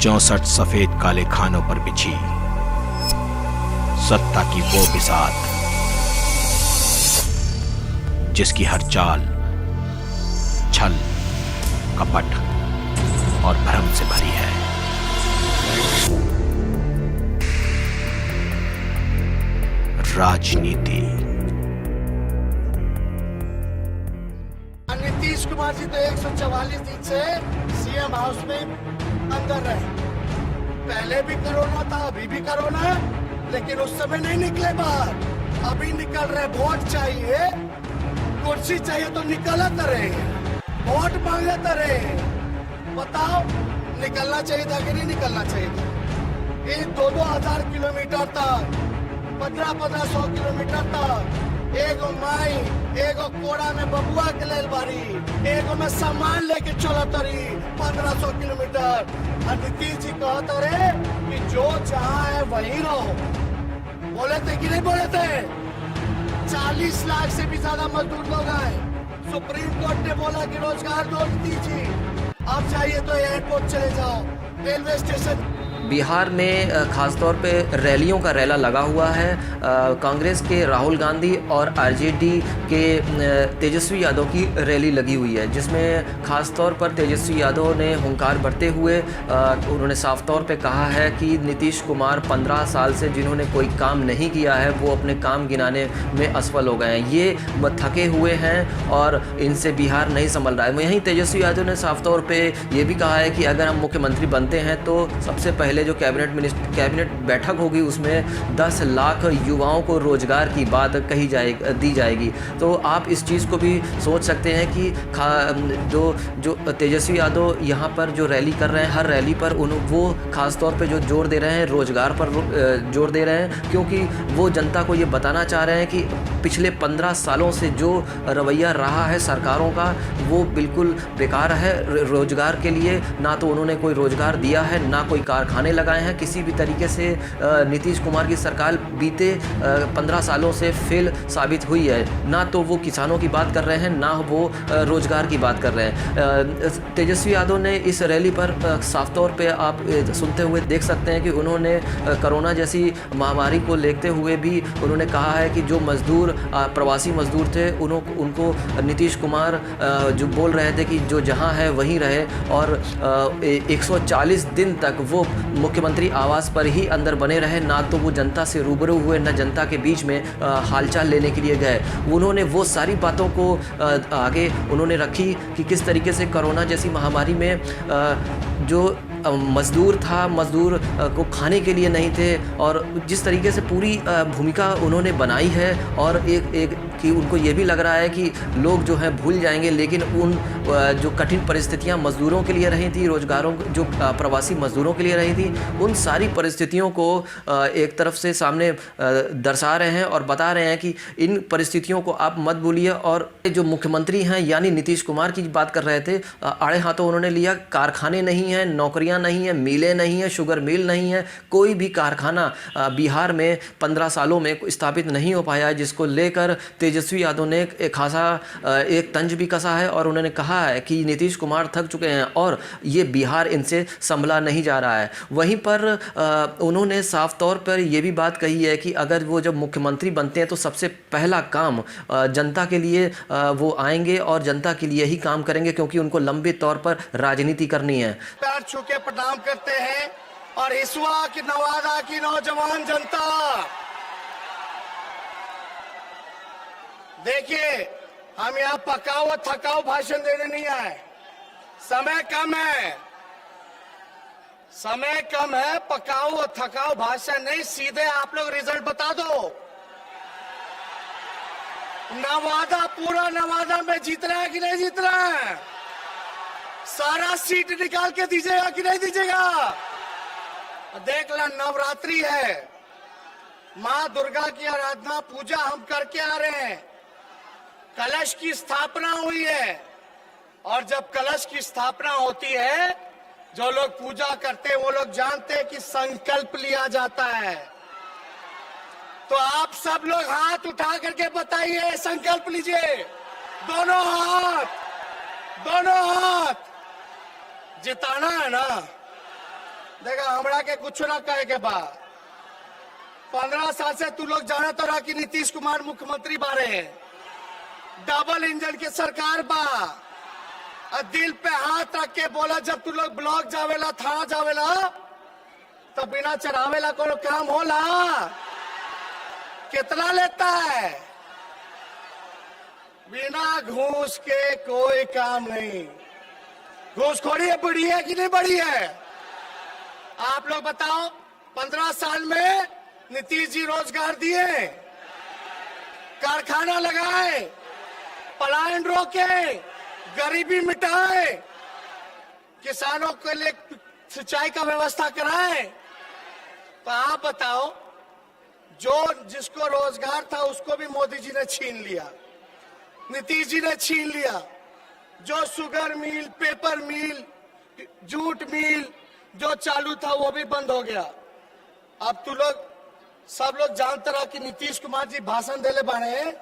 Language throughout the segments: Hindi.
64 सफेद काले खानों पर बिछी सत्ता की वो बिसात, जिसकी हर चाल छल, कपट और भ्रम से भरी है। राजनीति। नीतीश कुमार जी तो 144 दिन से सीएम हाउस में अंदर रहे। पहले भी कोरोना था, अभी भी कोरोना है, लेकिन उस समय नहीं निकले बाहर। अभी निकल रहे। वोट चाहिए, कुर्सी चाहिए तो निकलत रहे, वोट मांगत रहे। बताओ निकलना चाहिए था कि नहीं निकलना चाहिए था? ये 2-2 हजार किलोमीटर तक, 1500 किलोमीटर तक एगो माई एगो कोड़ा में बबुआ के लेल बारी, एगो में सामान लेके चलत रही 1500 किलोमीटर। नीतीश जी कहते रहे कि जो जहाँ है वहीं रहो। बोले थे कि नहीं बोले थे? 40 लाख से भी ज्यादा मजदूर लोग आए। सुप्रीम कोर्ट ने बोला कि रोजगार दो दीजिए। अब चाहिए तो एयरपोर्ट चले जाओ, रेलवे स्टेशन। बिहार में खासतौर पे रैलियों का रैला लगा हुआ है। कांग्रेस के राहुल गांधी और आरजेडी के तेजस्वी यादव की रैली लगी हुई है, जिसमें खासतौर पर तेजस्वी यादव ने हुंकार भरते हुए उन्होंने साफ तौर पे कहा है कि नीतीश कुमार 15 साल से जिन्होंने कोई काम नहीं किया है वो अपने काम गिनाने में असफल हो गए हैं, ये थके हुए हैं और इनसे बिहार नहीं संभल रहा है। वहीं तेजस्वी यादव ने साफ तौर पर ये भी कहा है कि अगर हम मुख्यमंत्री बनते हैं तो सबसे पहले जो कैबिनेट बैठक होगी उसमें 10 लाख युवाओं को रोजगार की बात दी जाएगी। तो आप इस चीज़ को भी सोच सकते हैं कि जो तेजस्वी यादव यहाँ पर जो रैली कर रहे हैं, हर रैली पर वो खास तौर पे जो जोर दे रहे हैं रोजगार पर जोर दे रहे हैं, क्योंकि वो जनता को ये बताना चाह रहे हैं कि पिछले 15 सालों से जो रवैया रहा है सरकारों का वो बिल्कुल बेकार है। रोजगार के लिए ना तो उन्होंने कोई रोजगार दिया है, ना कोई कारखाने लगाए हैं। किसी भी तरीके से नीतीश कुमार की सरकार बीते 15 सालों से फेल साबित हुई है। ना तो वो किसानों की बात कर रहे हैं, ना वो रोजगार की बात कर रहे हैं। तेजस्वी यादव ने इस रैली पर साफ तौर पे आप सुनते हुए देख सकते हैं कि उन्होंने कोरोना जैसी महामारी को लेते हुए भी उन्होंने कहा है कि जो मजदूर प्रवासी मजदूर थे उनको नीतीश कुमार जो बोल रहे थे कि जो जहां है वहीं रहे, और 140 दिन तक वो मुख्यमंत्री आवास पर ही अंदर बने रहे, ना तो वो जनता से रूबरू हुए, ना जनता के बीच में हालचाल लेने के लिए गए। उन्होंने वो सारी बातों को आगे उन्होंने रखी कि किस तरीके से कोरोना जैसी महामारी में जो मज़दूर को खाने के लिए नहीं थे, और जिस तरीके से पूरी भूमिका उन्होंने बनाई है, और एक कि उनको ये भी लग रहा है कि लोग जो हैं भूल जाएंगे, लेकिन उन जो कठिन परिस्थितियां मज़दूरों के लिए रही थी, रोजगारों जो प्रवासी मज़दूरों के लिए रही थी, उन सारी परिस्थितियों को एक तरफ से सामने दर्शा रहे हैं और बता रहे हैं कि इन परिस्थितियों को आप मत भूलिए। और जो मुख्यमंत्री हैं यानी नीतीश कुमार की बात कर रहे थे, आड़े हाथों उन्होंने लिया। कारखाने नहीं हैं, नौकरियां नहीं हैं, मिलें नहीं हैं, शुगर मिल नहीं है, कोई भी कारखाना बिहार में 15 सालों में स्थापित नहीं हो पाया है, जिसको लेकर तेजस्वी यादव ने एक तंज भी कसा है और उन्होंने कहा है कि नीतीश कुमार थक चुके हैं और ये बिहार इनसे संभला नहीं जा रहा है। वहीं पर उन्होंने साफ तौर पर ये भी बात कही है कि अगर वो जब मुख्यमंत्री बनते हैं तो सबसे पहला काम जनता के लिए वो आएंगे और जनता के लिए ही काम करेंगे, क्योंकि उनको लंबे तौर पर राजनीति करनी है। पैर छू के प्रणाम करते हैं। और हिसुआ की नवादा की नौजवान जनता, देखिए हम यहाँ पकाओ और थकाओ भाषण देने नहीं आए। समय कम है, समय कम है। पकाओ और थकाओ भाषण नहीं, सीधे आप लोग रिजल्ट बता दो। नवादा, पूरा नवादा में जीत रहा है कि नहीं जीत रहा है? सारा सीट निकाल के दीजिएगा कि नहीं दीजिएगा? देख लो, नवरात्रि है, माँ दुर्गा की आराधना पूजा हम करके आ रहे हैं। कलश की स्थापना हुई है, और जब कलश की स्थापना होती है, जो लोग पूजा करते हैं वो लोग जानते हैं कि संकल्प लिया जाता है। तो आप सब लोग हाथ उठा करके बताइए, संकल्प लीजिए। दोनों हाथ, जिताना है ना, देखा हमरा के कुछ ना कहे के बा। 15 साल से तू लोग जाना तो रहा कि नीतीश कुमार मुख्यमंत्री बारे हैं, डबल इंजन के सरकार बा। और दिल पे हाथ रख के बोला, जब तू लोग ब्लॉक जावेला, थाना जावेला, तो बिना चढ़ावेला कोनो काम होला? कितना लेता है? बिना घूस के कोई काम नहीं। घूसखोरी है, बढ़ी है कि नहीं बढ़ी है? आप लोग बताओ, 15 साल में नीतीश जी रोजगार दिए, कारखाना लगाए, पलायन रोके, गरीबी मिटाए, किसानों के लिए सिंचाई का व्यवस्था कराए। तो आप बताओ, जो जिसको रोजगार था उसको भी मोदी जी ने छीन लिया, नीतीश जी ने छीन लिया। जो शुगर मिल, पेपर मिल, जूट मिल जो चालू था वो भी बंद हो गया। अब तू लोग सब लोग जानते रहा कि नीतीश कुमार जी भाषण देले बाने,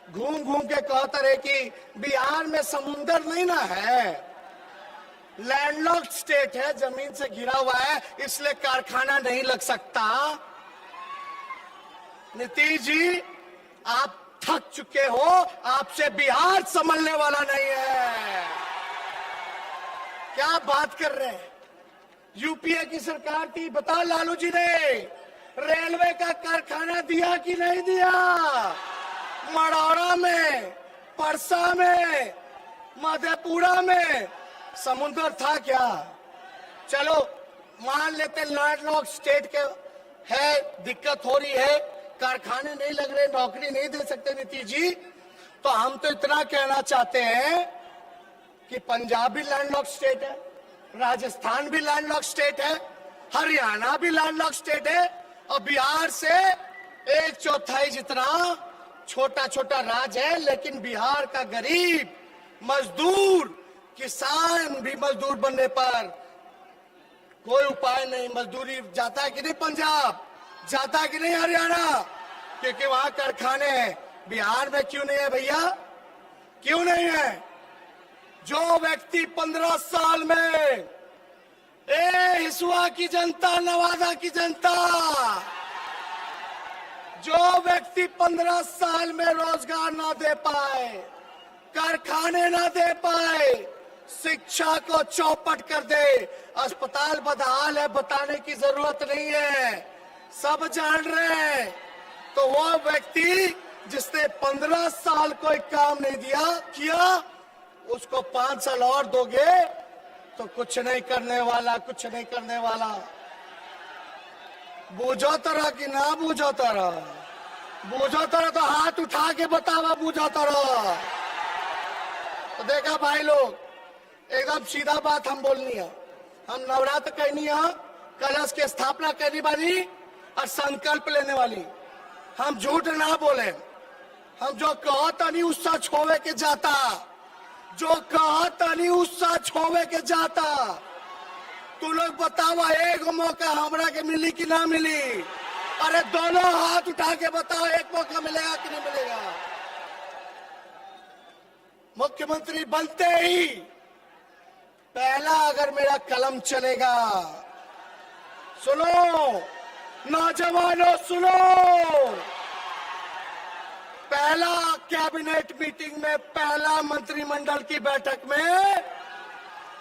घूम घूम के कहते रहे कि बिहार में समुंदर नहीं ना है, लैंडलॉक्ड स्टेट है, जमीन से घिरा हुआ है, इसलिए कारखाना नहीं लग सकता। नीतीश जी, आप थक चुके हो, आपसे बिहार संभलने वाला नहीं है। क्या बात कर रहे हैं? यूपीए की सरकार थी, बता लालू जी ने रेलवे का कारखाना दिया कि नहीं दिया? मढ़ौरा में, परसा में, मधेपुरा में समुद्र था क्या? चलो मान लेते लैंडलॉक्ड स्टेट के है, दिक्कत हो रही है, कारखाने नहीं लग रहे, नौकरी नहीं दे सकते नीतीश जी, तो हम तो इतना कहना चाहते हैं कि पंजाब भी लैंडलॉक्ड स्टेट है, राजस्थान भी लैंडलॉक्ड स्टेट है, हरियाणा भी लैंडलॉक्ड स्टेट है, और बिहार से 1/4 जितना छोटा छोटा राज्य है, लेकिन बिहार का गरीब मजदूर, किसान भी मजदूर बनने पर कोई उपाय नहीं। मजदूरी जाता है कि नहीं पंजाब, जाता है कि नहीं हरियाणा, क्योंकि वहां कारखाने हैं। बिहार में क्यों नहीं है भैया? क्यों नहीं है? जो व्यक्ति 15 साल में, हिसुआ की जनता, नवादा की जनता, जो व्यक्ति 15 साल में रोजगार ना दे पाए, कारखाने ना दे पाए, शिक्षा को चौपट कर दे, अस्पताल बदहाल है, बताने की जरूरत नहीं है, सब जान रहे हैं। तो वो व्यक्ति जिसने 15 साल कोई काम नहीं किया, उसको 5 साल और दोगे तो कुछ नहीं करने वाला, कुछ नहीं करने वाला। बूझो तरह कि ना बूझो तरह, बूझो तरह तो हाथ उठा के बतावा, बूझो तरह। तो देखा भाई लोग, एकदम सीधा बात हम बोलनी है। हम नवरात्र कहनी है, कलश की स्थापना करनी वाली और संकल्प लेने वाली। हम झूठ ना बोले, हम जो कहो तनी उससे छोवे के जाता, जो कहा तनी उससे छोवे के जाता। तू लोग बतावा, एक मौका हमरा के मिली कि ना मिली? अरे दोनों हाथ उठा के बताओ, एक मौका मिलेगा कि नहीं मिलेगा? मुख्यमंत्री बनते ही पहला अगर मेरा कलम चलेगा, सुनो नौजवानों सुनो, पहला कैबिनेट मीटिंग में, पहला मंत्रिमंडल की बैठक में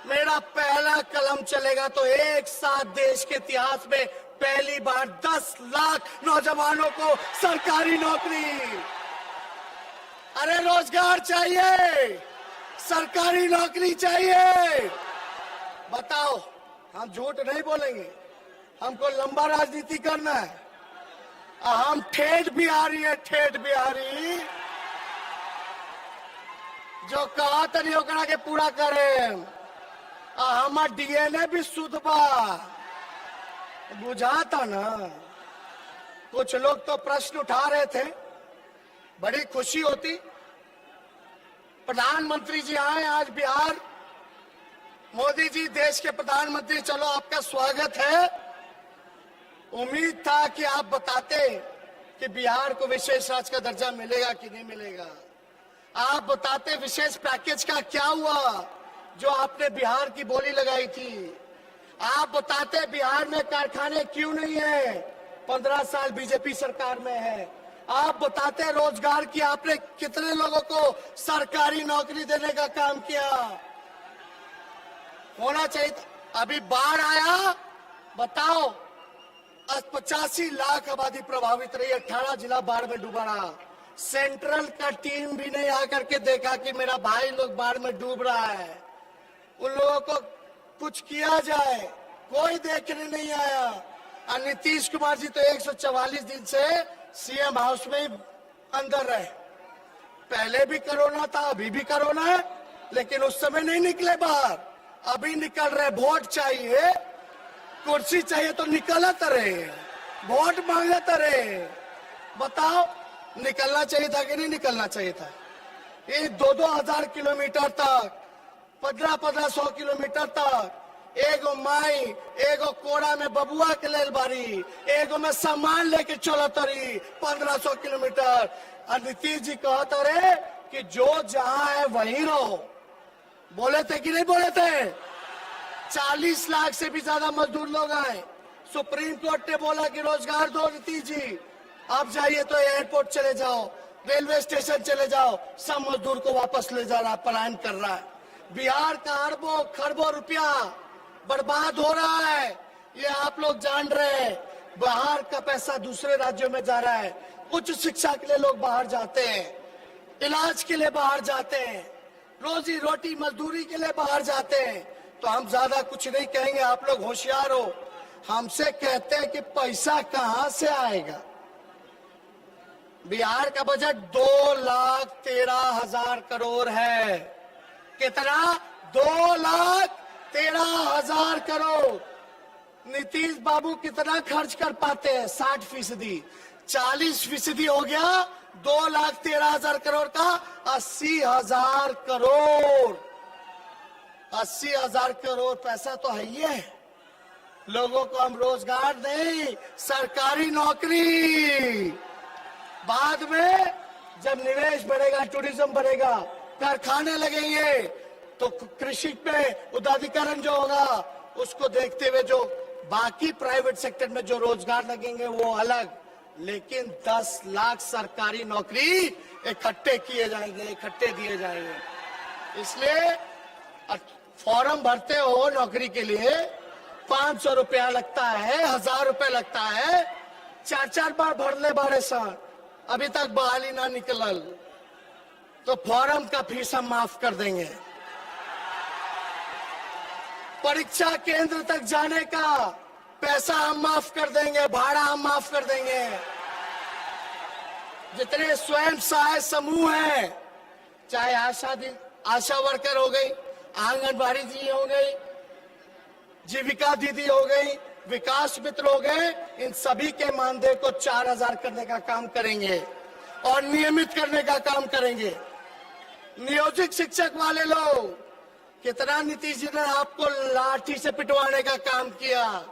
मेरा पहला कलम चलेगा तो एक साथ देश के इतिहास में पहली बार 10 लाख नौजवानों को सरकारी नौकरी। अरे रोजगार चाहिए, सरकारी नौकरी चाहिए। बताओ, हम झूठ नहीं बोलेंगे, हमको लंबा राजनीति करना है। हम ठेठ बिहारी है, ठेठ बिहारी, जो कहा तनी ओकरा के पूरा करे। हमार डीएनए भी शुद्ध बा, बुझाता ना। कुछ लोग तो प्रश्न उठा रहे थे, बड़ी खुशी होती प्रधानमंत्री जी आए आज बिहार। मोदी जी देश के प्रधानमंत्री, चलो आपका स्वागत है। उम्मीद था कि आप बताते कि बिहार को विशेष राज्य का दर्जा मिलेगा कि नहीं मिलेगा। आप बताते विशेष पैकेज का क्या हुआ जो आपने बिहार की बोली लगाई थी। आप बताते बिहार में कारखाने क्यों नहीं है? 15 साल बीजेपी सरकार में है। आप बताते रोजगार की आपने कितने लोगों को सरकारी नौकरी देने का काम किया? होना चाहिए था। अभी बाढ़ आया, बताओ 85 लाख आबादी प्रभावित रही, 18 जिला बाढ़ में डूबा रहा। सेंट्रल का टीम भी नहीं आकर के देखा कि मेरा भाई लोग बाढ़ में डूब रहा है, उन लोगों को कुछ किया जाए, कोई देखने नहीं आया। और नीतीश कुमार जी तो 144 दिन से सीएम हाउस में अंदर रहे। पहले भी कोरोना था, अभी भी कोरोना है, लेकिन उस समय नहीं निकले बाहर। अभी निकल रहे। वोट चाहिए, कुर्सी चाहिए तो निकलत रहे, वोट मांगत रहे। बताओ निकलना चाहिए था कि नहीं निकलना चाहिए था? ये 2-2 हजार किलोमीटर तक, 1500 किलोमीटर तक, एगो माई एगो कोड़ा में बबुआ के लेल बारी, एगो में सामान लेके चलत रही 1500 किलोमीटर। और नीतीश जी कहते रहे कि जो जहां है वहीं रहो। बोले थे कि नहीं बोले थे? 40 लाख से भी ज्यादा मजदूर लोग आए। सुप्रीम कोर्ट ने बोला कि रोजगार दो नीतीश जी, आप जाइए तो एयरपोर्ट चले जाओ, रेलवे स्टेशन चले जाओ, सब मजदूर को वापस ले जा रहा, पलायन कर रहा है। बिहार का अरबों खरबों रुपया बर्बाद हो रहा है, ये आप लोग जान रहे हैं। बाहर का पैसा दूसरे राज्यों में जा रहा है। उच्च शिक्षा के लिए लोग बाहर जाते हैं, इलाज के लिए बाहर जाते हैं, रोजी रोटी मजदूरी के लिए बाहर जाते हैं। तो हम ज्यादा कुछ नहीं कहेंगे, आप लोग होशियार हो। हमसे कहते हैं कि पैसा कहां से आएगा? बिहार का बजट 2,13,000 करोड़ है। कितना? 2,13,000 करोड़। नीतीश बाबू कितना खर्च कर पाते हैं? 60%। 40% हो गया 2,13,000 करोड़ का 80,000 करोड़। 80,000 करोड़ पैसा तो है ही है। लोगों को हम रोजगार दें, सरकारी नौकरी। बाद में जब निवेश बढ़ेगा, टूरिज्म बढ़ेगा, कारखाने लगेंगे, तो कृषि पे उदारीकरण जो होगा उसको देखते हुए जो बाकी प्राइवेट सेक्टर में जो रोजगार लगेंगे वो अलग। लेकिन 10 लाख सरकारी नौकरी इकट्ठे किए जाएंगे, इकट्ठे दिए जाएंगे। इसलिए फॉर्म भरते हो नौकरी के लिए, 500 रुपया लगता है, 1000 रुपया लगता है। 4-4 बार भर ले बारे साल, अभी तक बहाली ना निकलल, तो फॉर्म का फीस हम माफ कर देंगे। परीक्षा केंद्र तक जाने का पैसा हम माफ कर देंगे, भाड़ा हम माफ कर देंगे। जितने स्वयं सहायता समूह हैं, चाहे आशा वर्कर हो गई, आंगनबाड़ी जी हो गई, जीविका दीदी हो गई, विकास मित्र हो गए, इन सभी के मानदेय को 4,000 करने का काम करेंगे और नियमित करने का काम करेंगे। नियोजित शिक्षक वाले लोग, कितना नीतीश जी ने आपको लाठी से पिटवाने का काम किया,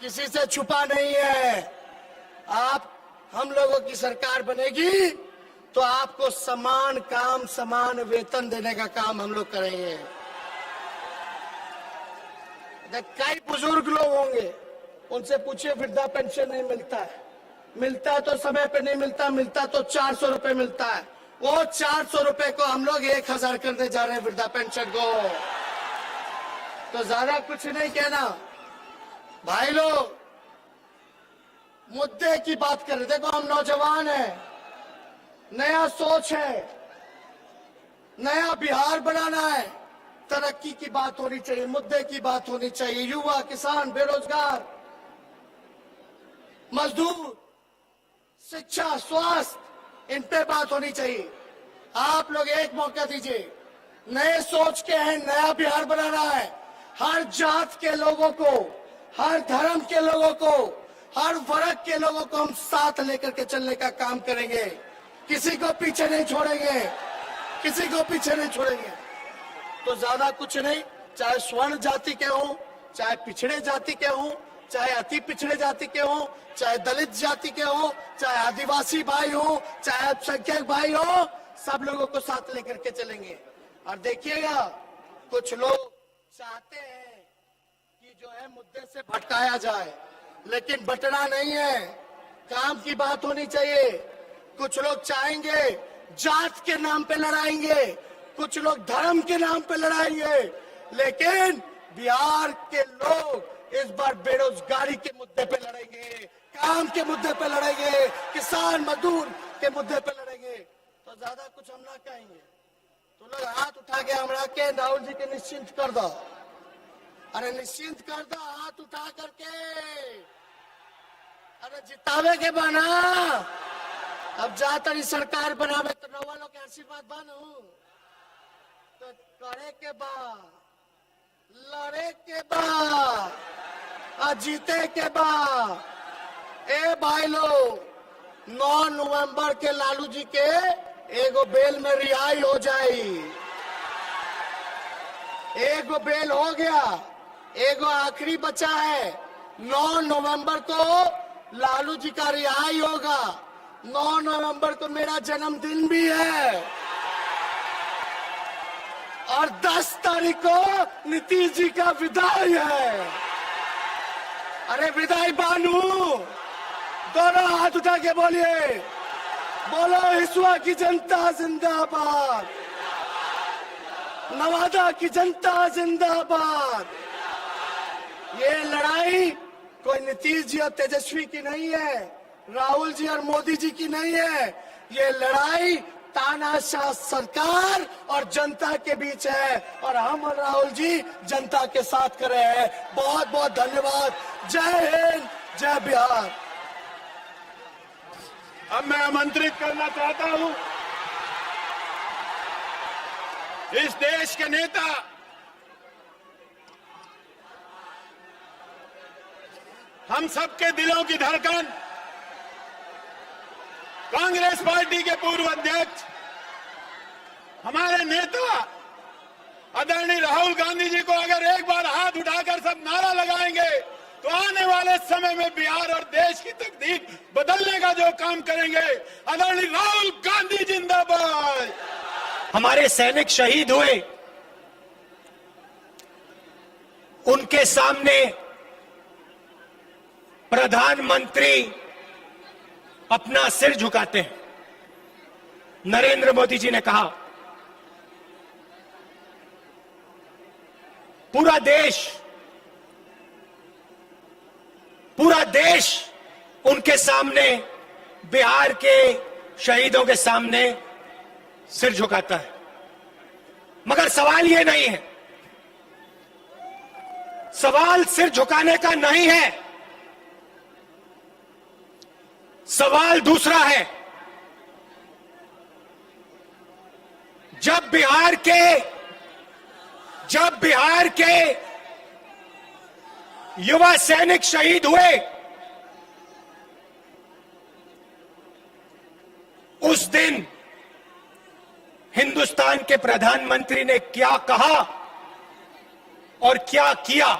किसी से छुपा नहीं है। हम लोगों की सरकार बनेगी तो आपको समान काम समान वेतन देने का काम हम लोग करेंगे। कई बुजुर्ग लोग होंगे, उनसे पूछिए वृद्धा पेंशन नहीं मिलता है, मिलता तो समय पे नहीं मिलता, मिलता तो 400 रुपए मिलता है। वो 400 रुपए को हम लोग 1,000 करने जा रहे हैं वृद्धा पेंशन को। तो ज्यादा कुछ नहीं कहना भाई लोग, मुद्दे की बात करें। देखो हम नौजवान हैं, नया सोच है, नया बिहार बनाना है, तरक्की की बात होनी चाहिए, मुद्दे की बात होनी चाहिए। युवा, किसान, बेरोजगार, मजदूर, शिक्षा, स्वास्थ्य, इन पे बात होनी चाहिए। आप लोग एक मौका दीजिए, नए सोच के हैं, नया बिहार बनाना है। हर जात के लोगों को, हर धर्म के लोगों को, हर वर्ग के लोगों को हम साथ लेकर के चलने का काम करेंगे। किसी को पीछे नहीं छोड़ेंगे, किसी को पीछे नहीं छोड़ेंगे। तो ज्यादा कुछ नहीं, चाहे स्वर्ण जाति के हो, चाहे पिछड़े जाति के हो, चाहे अति पिछड़े जाति के हो, चाहे दलित जाति के हो, चाहे आदिवासी भाई हो, चाहे अल्पसंख्यक भाई हो, सब लोगों को साथ लेकर के चलेंगे। और देखिएगा, कुछ लोग चाहते हैं कि जो है मुद्दे से भटकाया जाए, लेकिन बटना नहीं है, काम की बात होनी चाहिए। कुछ लोग चाहेंगे जात के नाम पे लड़ाएंगे, कुछ लोग धर्म के नाम पे लड़ाएंगे, लेकिन बिहार के लोग इस बार बेरोजगारी के मुद्दे पे लड़ेंगे, काम के मुद्दे पे लड़ेंगे, किसान मजदूर के मुद्दे पे लड़ेंगे। तो ज्यादा कुछ हम ना कहेंगे। तो लोग हाथ उठा के हमरा के राहुल जी के निश्चिंत कर दो, अरे निश्चिंत कर दो हाथ उठा करके। अरे जितावे के बना, अब जातरी सरकार बनावे तो रउआ लोग के आशीर्वाद बनू, तो करे के बाद, लड़े के बाद और जीते के बाद। ए भाई लोग, 9 नवंबर के लालू जी के एगो बेल में रिहाई हो जाई, एगो बेल हो गया, एगो आखिरी बचा है। 9 नवंबर को लालू जी का रिहाई होगा। 9 नवंबर को मेरा जन्मदिन भी है और 10 तारीख को नीतीश जी का विदाई है। अरे विदाई बानू, दोनों हाथ उठा के बोलिए, बोलो हिसुआ की जनता जिंदाबाद, नवादा की जनता जिंदाबाद। ये लड़ाई कोई नीतीश जी और तेजस्वी की नहीं है, राहुल जी और मोदी जी की नहीं है, ये लड़ाई तानाशाह सरकार और जनता के बीच है, और हम और राहुल जी जनता के साथ कर रहे हैं। बहुत बहुत धन्यवाद। जय हिंद, जय बिहार। अब मैं आमंत्रित करना चाहता हूं इस देश के नेता, हम सबके दिलों की धड़कन, कांग्रेस पार्टी के पूर्व अध्यक्ष, हमारे नेता आदरणीय राहुल गांधी जी को अगर एक बार हाथ उठाकर सब नारा लगाएंगे तो आने वाले समय में बिहार और देश की तकदीर बदलने का जो काम करेंगे। आदरणीय राहुल गांधी जिंदाबाद। हमारे सैनिक शहीद हुए, उनके सामने प्रधानमंत्री अपना सिर झुकाते हैं। नरेंद्र मोदी जी ने कहा पूरा देश उनके सामने, बिहार के शहीदों के सामने सिर झुकाता है। मगर सवाल ये नहीं है, सवाल सिर झुकाने का नहीं है, सवाल दूसरा है। जब बिहार के युवा सैनिक शहीद हुए, उस दिन हिंदुस्तान के प्रधानमंत्री ने क्या कहा और क्या किया,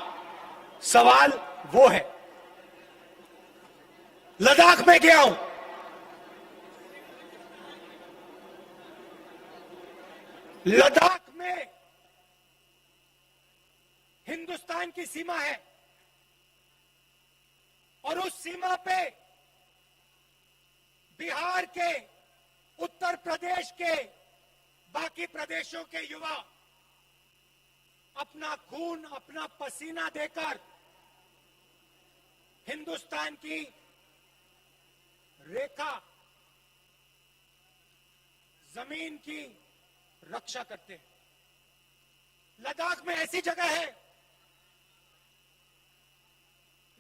सवाल वो है। लद्दाख में गया हूं, लद्दाख में हिंदुस्तान की सीमा है और उस सीमा पे बिहार के, उत्तर प्रदेश के, बाकी प्रदेशों के युवा अपना खून, अपना पसीना देकर हिंदुस्तान की रेखा, जमीन की रक्षा करते हैं। लद्दाख में ऐसी जगह है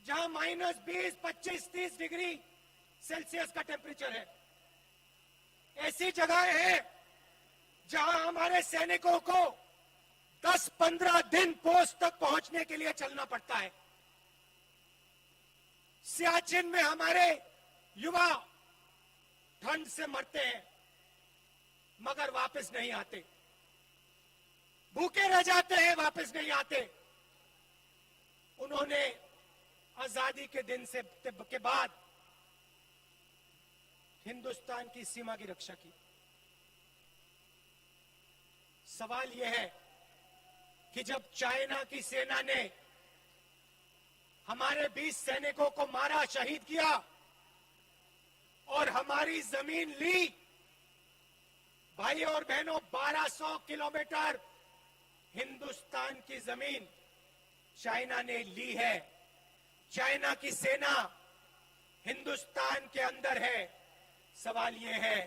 जहां -20, 25, 30 डिग्री सेल्सियस का टेम्परेचर है। ऐसी जगह है जहां हमारे सैनिकों को 10-15 दिन पोस्ट तक पहुंचने के लिए चलना पड़ता है। सियाचिन में हमारे युवा ठंड से मरते हैं मगर वापस नहीं आते, भूखे रह जाते हैं, वापस नहीं आते। उन्होंने आजादी के दिन से के बाद हिंदुस्तान की सीमा की रक्षा की। सवाल यह है कि जब चाइना की सेना ने हमारे 20 सैनिकों को मारा, शहीद किया और हमारी जमीन ली। भाई और बहनों, 1200 किलोमीटर हिंदुस्तान की जमीन चाइना ने ली है। चाइना की सेना हिंदुस्तान के अंदर है। सवाल यह है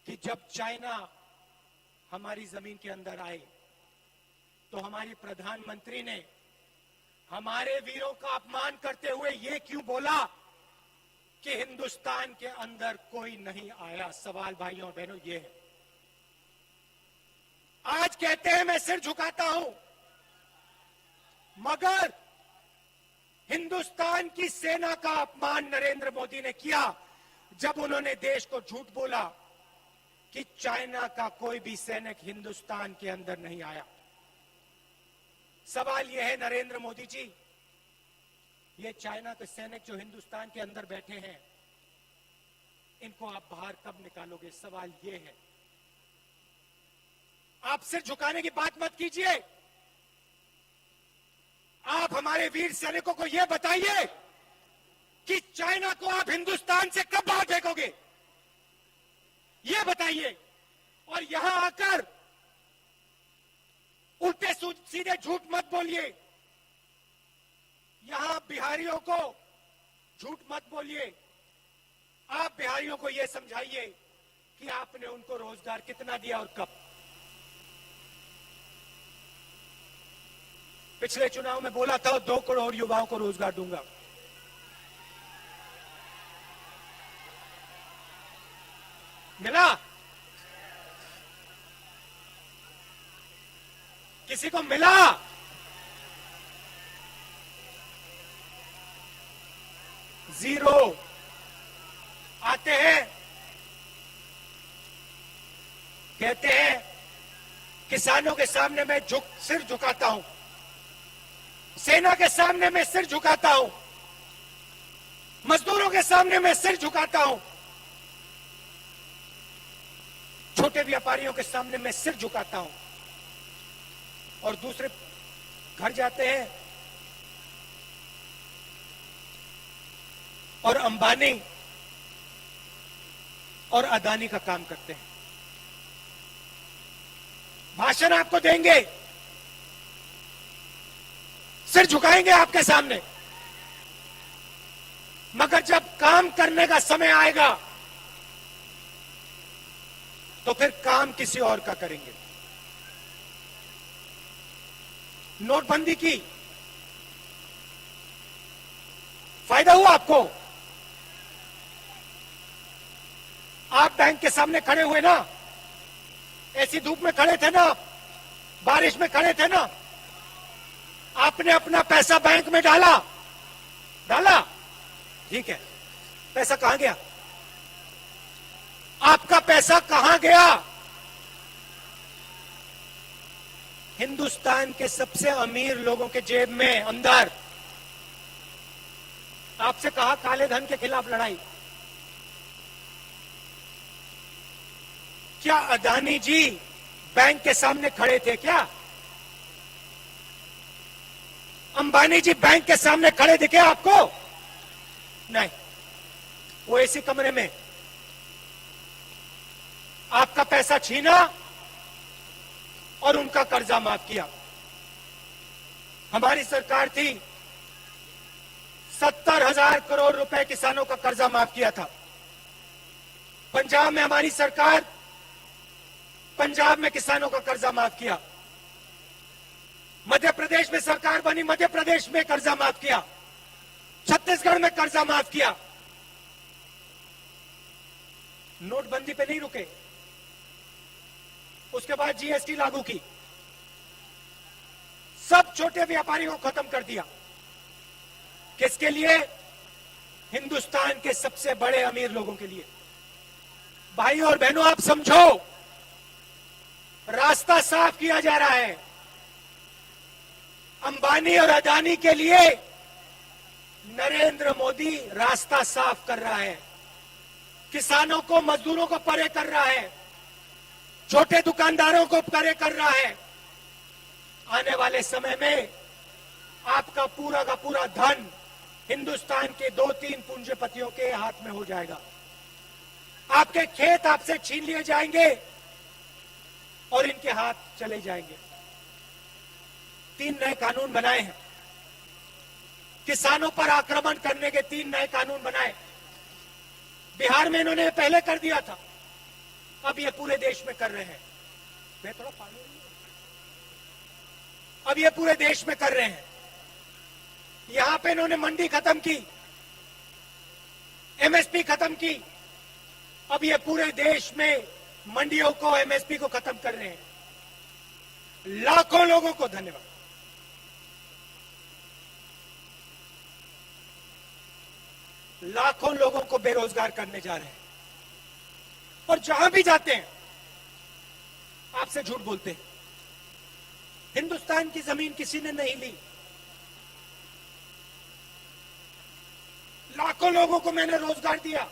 कि जब चाइना हमारी जमीन के अंदर आए तो हमारी प्रधानमंत्री ने हमारे वीरों का अपमान करते हुए यह क्यों बोला कि हिंदुस्तान के अंदर कोई नहीं आया? सवाल भाइयों और बहनों ये है। आज कहते हैं मैं सिर झुकाता हूं, मगर हिंदुस्तान की सेना का अपमान नरेंद्र मोदी ने किया जब उन्होंने देश को झूठ बोला कि चाइना का कोई भी सैनिक हिंदुस्तान के अंदर नहीं आया। सवाल यह है नरेंद्र मोदी जी, ये चाइना के सैनिक जो हिंदुस्तान के अंदर बैठे हैं, इनको आप बाहर कब निकालोगे? सवाल यह है। आप सिर झुकाने की बात मत कीजिए। आप हमारे वीर सैनिकों को यह बताइए कि चाइना को आप हिंदुस्तान से कब बाहर फेंकोगे, यह बताइए। और यहां आकर उल्टे सीधे झूठ मत बोलिए। यहां बिहारियों को झूठ मत बोलिए। आप बिहारियों को यह समझाइए कि आपने उनको रोजगार कितना दिया और कब। पिछले चुनाव में बोला था 2 करोड़ युवाओं को रोजगार दूंगा। मिला? किसी को मिला? जीरो। आते हैं, कहते हैं किसानों के सामने मैं सिर झुकाता हूं, सेना के सामने मैं सिर झुकाता हूं, मजदूरों के सामने मैं सिर झुकाता हूं, छोटे व्यापारियों के सामने मैं सिर झुकाता हूं। और दूसरे घर जाते हैं और अंबानी और अदानी का काम करते हैं। भाषण आपको देंगे, सिर झुकाएंगे आपके सामने, मगर जब काम करने का समय आएगा तो फिर काम किसी और का करेंगे। नोटबंदी की फायदा हुआ आपको? आप बैंक के सामने खड़े हुए ना, ऐसी धूप में खड़े थे ना, बारिश में खड़े थे ना, आपने अपना पैसा बैंक में डाला, ठीक है, पैसा कहां गया? आपका पैसा कहां गया? हिंदुस्तान के सबसे अमीर लोगों के जेब में अंदर। आपसे कहा काले धन के खिलाफ लड़ाई। क्या अदानी जी बैंक के सामने खड़े थे क्या? अंबानी जी बैंक के सामने खड़े दिखे आपको? नहीं, वो ऐसे कमरे में आपका पैसा छीना और उनका कर्जा माफ किया। हमारी सरकार थी, 70,000 करोड़ रुपए किसानों का कर्जा माफ किया था। पंजाब में हमारी सरकार, पंजाब में किसानों का कर्जा माफ किया। मध्य प्रदेश में सरकार बनी, मध्य प्रदेश में कर्जा माफ किया। छत्तीसगढ़ में कर्जा माफ किया। नोटबंदी पे नहीं रुके, उसके बाद जीएसटी लागू की, सब छोटे व्यापारियों को खत्म कर दिया। किसके लिए? हिंदुस्तान के सबसे बड़े अमीर लोगों के लिए। भाई और बहनों, आप समझो, रास्ता साफ किया जा रहा है। अंबानी और अदानी के लिए नरेंद्र मोदी रास्ता साफ कर रहा है। किसानों को, मजदूरों को परे कर रहा है, छोटे दुकानदारों को परे कर रहा है। आने वाले समय में आपका पूरा का पूरा धन हिंदुस्तान के 2-3 पूंजीपतियों के हाथ में हो जाएगा। आपके खेत आपसे छीन लिए जाएंगे और इनके हाथ चले जाएंगे। 3 नए कानून बनाए हैं। किसानों पर आक्रमण करने के 3 नए कानून बनाए। बिहार में इन्होंने पहले कर दिया था, अब ये पूरे देश में कर रहे हैं। मैं थोड़ा पानी, अब ये पूरे देश में कर रहे हैं। यहां पे इन्होंने मंडी खत्म की, एमएसपी खत्म की, अब ये पूरे देश में मंडियों को, एमएसपी को खत्म कर रहे हैं। लाखों लोगों को धन्यवाद। लाखों लोगों को बेरोजगार करने जा रहे हैं और जहां भी जाते हैं आपसे झूठ बोलते हैं। हिंदुस्तान की जमीन किसी ने नहीं ली। लाखों लोगों को मैंने रोजगार दिया।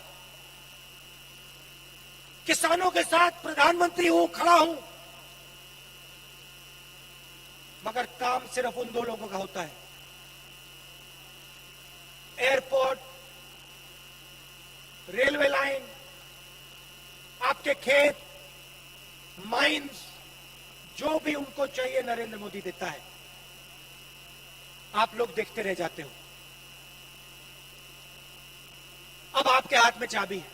किसानों के साथ प्रधानमंत्री हूं, खड़ा हूं, मगर काम सिर्फ उन 2 लोगों का होता है। एयरपोर्ट, रेलवे लाइन, आपके खेत, माइंस, जो भी उनको चाहिए नरेंद्र मोदी देता है। आप लोग देखते रह जाते हो। अब आपके हाथ में चाबी है।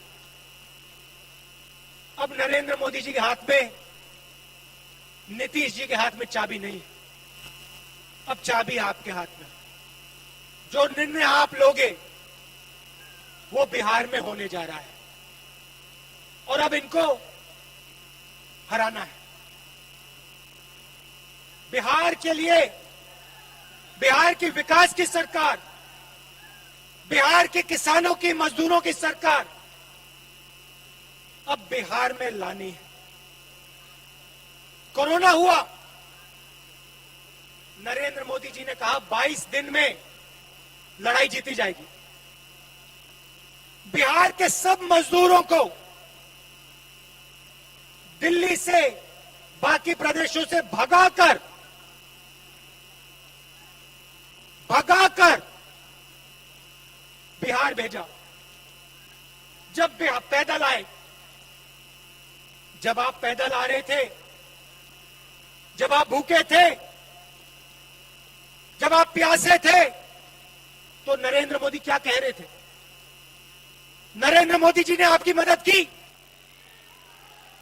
अब नरेंद्र मोदी जी के हाथ में, नीतीश जी के हाथ में चाबी नहीं है। अब चाबी आपके हाथ में। जो निर्णय आप लोगे वो बिहार में होने जा रहा है और अब इनको हराना है। बिहार के लिए, बिहार की विकास की सरकार, बिहार के किसानों की, मजदूरों की सरकार अब बिहार में लानी है। कोरोना हुआ, नरेंद्र मोदी जी ने कहा 22 दिन में लड़ाई जीती जाएगी। बिहार के सब मजदूरों को दिल्ली से, बाकी प्रदेशों से भगाकर बिहार भेजा। जब बिहार पैदल आए, जब आप पैदल आ रहे थे, जब आप भूखे थे, जब आप प्यासे थे, तो नरेंद्र मोदी क्या कह रहे थे? नरेंद्र मोदी जी ने आपकी मदद की,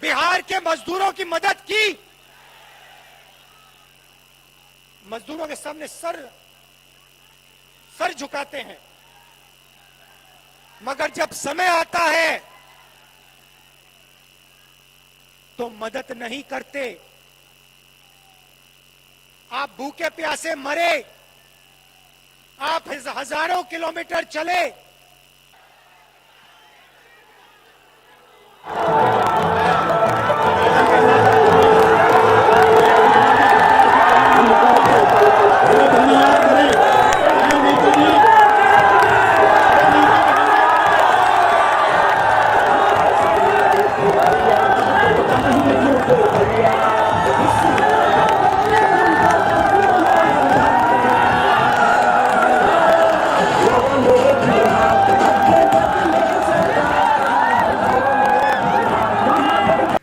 बिहार के मजदूरों की मदद की। मजदूरों के सामने सर झुकाते हैं, मगर जब समय आता है तो मदद नहीं करते। आप भूखे प्यासे मरे, आप हजारों किलोमीटर चले,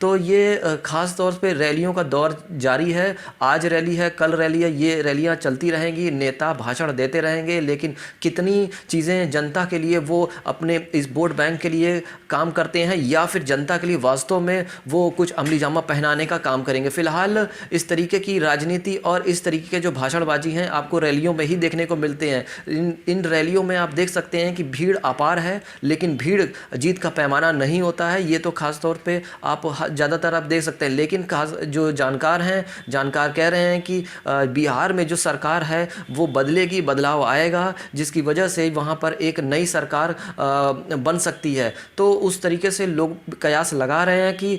तो ये खास तौर पे रैलियों का दौर जारी है। आज रैली है, कल रैली है, ये रैलियां चलती रहेंगी, नेता भाषण देते रहेंगे, लेकिन कितनी चीज़ें जनता के लिए वो अपने इस वोट बैंक के लिए काम करते हैं या फिर जनता के लिए वास्तव में वो कुछ अमली जामा पहनाने का काम करेंगे। फिलहाल इस तरीके की राजनीति और इस तरीके के जो भाषणबाजी हैं आपको रैलियों में ही देखने को मिलते हैं। इन रैलियों में आप देख सकते हैं कि भीड़ अपार है, लेकिन भीड़ जीत का पैमाना नहीं होता है। ये तो खास तौर पे आप ज़्यादातर आप देख सकते हैं, लेकिन खास जो जानकार हैं, जानकार कह रहे हैं कि बिहार में जो सरकार है वो बदलेगी, बदलाव आएगा, जिसकी वजह से वहाँ पर एक नई सरकार बन सकती है। तो उस तरीके से लोग कयास लगा रहे हैं कि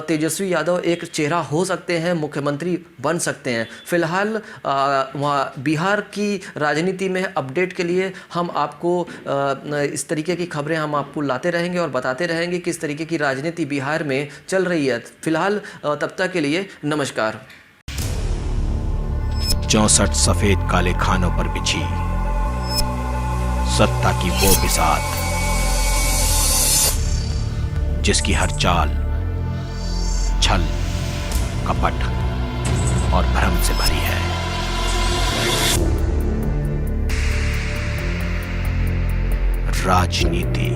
तेजस्वी यादव एक चेहरा हो सकते हैं, मुख्यमंत्री बन सकते हैं। फिलहाल वहाँ बिहार की राजनीति में अपडेट के लिए हम आपको इस तरीके की खबरें हम आपको लाते रहेंगे और बताते रहेंगे किस तरीके की राजनीति बिहार में चल रही है। फिलहाल तब तक के लिए नमस्कार। 64 सफेद काले खानों पर बिछी सत्ता की वो बिसात जिसकी हर चाल छल कपट और भ्रम से भरी है। राजनीति